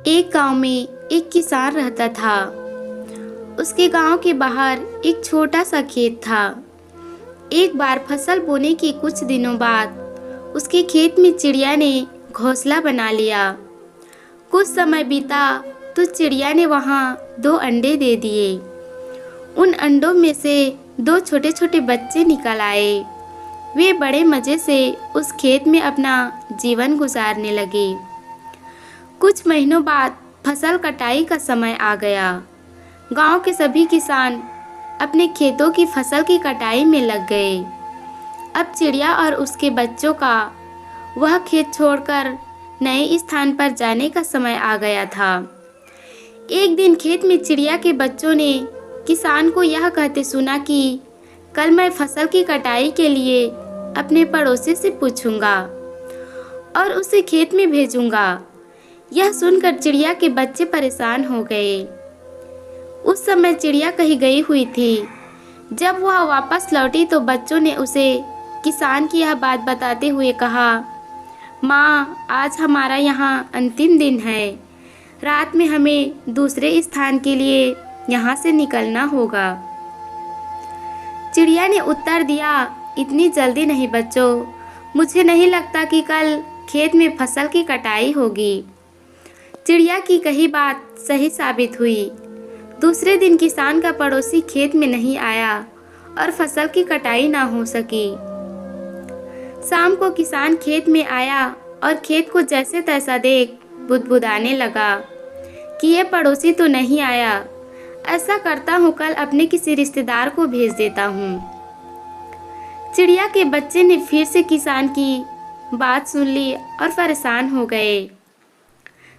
एक गांव में एक किसान रहता था। उसके गांव के बाहर एक छोटा सा खेत था। एक बार फसल बोने के कुछ दिनों बाद उसके खेत में चिड़िया ने घोंसला बना लिया। कुछ समय बीता तो चिड़िया ने वहां 2 अंडे दे दिए। उन अंडों में से 2 छोटे छोटे बच्चे निकल आए। वे बड़े मज़े से उस खेत में अपना जीवन गुजारने लगे। कुछ महीनों बाद फसल कटाई का समय आ गया। गांव के सभी किसान अपने खेतों की फसल की कटाई में लग गए। अब चिड़िया और उसके बच्चों का वह खेत छोड़कर नए स्थान पर जाने का समय आ गया था। एक दिन खेत में चिड़िया के बच्चों ने किसान को यह कहते सुना कि कल मैं फसल की कटाई के लिए अपने पड़ोसी से पूछूंगा और उसे खेत में भेजूंगा। यह सुनकर चिड़िया के बच्चे परेशान हो गए। उस समय चिड़िया कहीं गई हुई थी। जब वह वापस लौटी तो बच्चों ने उसे किसान की यह बात बताते हुए कहा, माँ, आज हमारा यहाँ अंतिम दिन है। रात में हमें दूसरे स्थान के लिए यहाँ से निकलना होगा। चिड़िया ने उत्तर दिया, इतनी जल्दी नहीं बच्चों, मुझे नहीं लगता कि कल खेत में फसल की कटाई होगी। चिड़िया की कही बात सही साबित हुई। दूसरे दिन किसान का पड़ोसी खेत में नहीं आया और फसल की कटाई ना हो सकी। शाम को किसान खेत में आया और खेत को जैसे तैसा देख बुदबुदाने लगा कि ये पड़ोसी तो नहीं आया। ऐसा करता हूँ, कल अपने किसी रिश्तेदार को भेज देता हूँ। चिड़िया के बच्चे ने फिर से किसान की बात सुन ली और परेशान हो गए।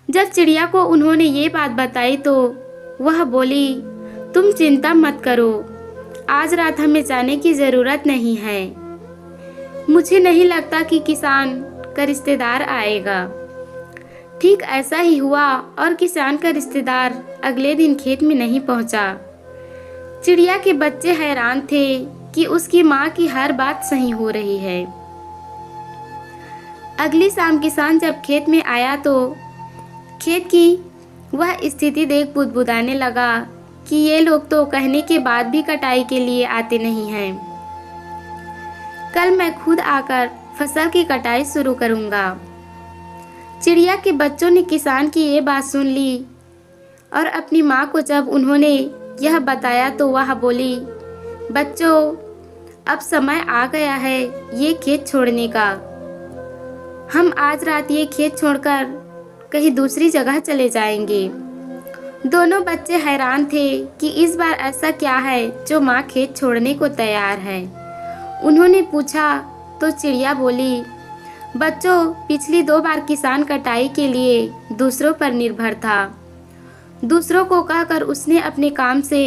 जब चिड़िया को उन्होंने ये बात बताई तो वह बोली, तुम चिंता मत करो, आज रात हमें जाने की ज़रूरत नहीं है। मुझे नहीं लगता कि किसान का रिश्तेदार आएगा। ठीक ऐसा ही हुआ और किसान का रिश्तेदार अगले दिन खेत में नहीं पहुंचा। चिड़िया के बच्चे हैरान थे कि उसकी माँ की हर बात सही हो रही है। अगली शाम किसान जब खेत में आया तो खेत की वह स्थिति देख बुदबुदाने लगा कि ये लोग तो कहने के बाद भी कटाई के लिए आते नहीं हैं। कल मैं खुद आकर फसल की कटाई शुरू करूँगा। चिड़िया के बच्चों ने किसान की ये बात सुन ली और अपनी माँ को जब उन्होंने यह बताया तो वह बोली, बच्चों, अब समय आ गया है ये खेत छोड़ने का। हम आज रात ये खेत छोड़कर कहीं दूसरी जगह चले जाएंगे। दोनों बच्चे हैरान थे कि इस बार ऐसा क्या है जो माँ खेत छोड़ने को तैयार है। उन्होंने पूछा तो चिड़िया बोली, बच्चों, पिछली 2 बार किसान कटाई के लिए दूसरों पर निर्भर था। दूसरों को कहकर उसने अपने काम से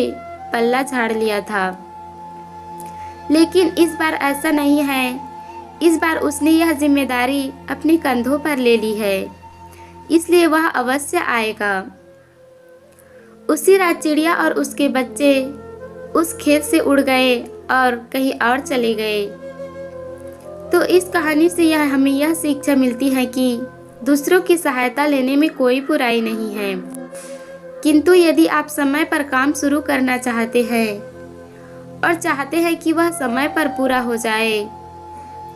पल्ला झाड़ लिया था, लेकिन इस बार ऐसा नहीं है। इस बार उसने यह जिम्मेदारी अपने कंधों पर ले ली है, इसलिए वह अवश्य आएगा। उसी रात चिड़िया और उसके बच्चे उस खेत से उड़ गए और कहीं और चले गए। तो इस कहानी से हमें यह शिक्षा मिलती है कि दूसरों की सहायता लेने में कोई बुराई नहीं है, किंतु यदि आप समय पर काम शुरू करना चाहते हैं और चाहते हैं कि वह समय पर पूरा हो जाए,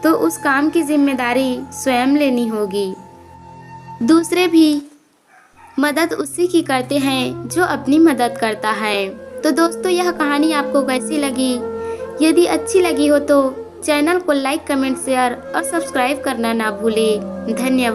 तो उस काम की जिम्मेदारी स्वयं लेनी होगी। दूसरे भी मदद उसी की करते हैं जो अपनी मदद करता है। तो दोस्तों, यह कहानी आपको कैसी लगी? यदि अच्छी लगी हो तो चैनल को लाइक, कमेंट, शेयर और सब्सक्राइब करना ना भूलें। धन्यवाद।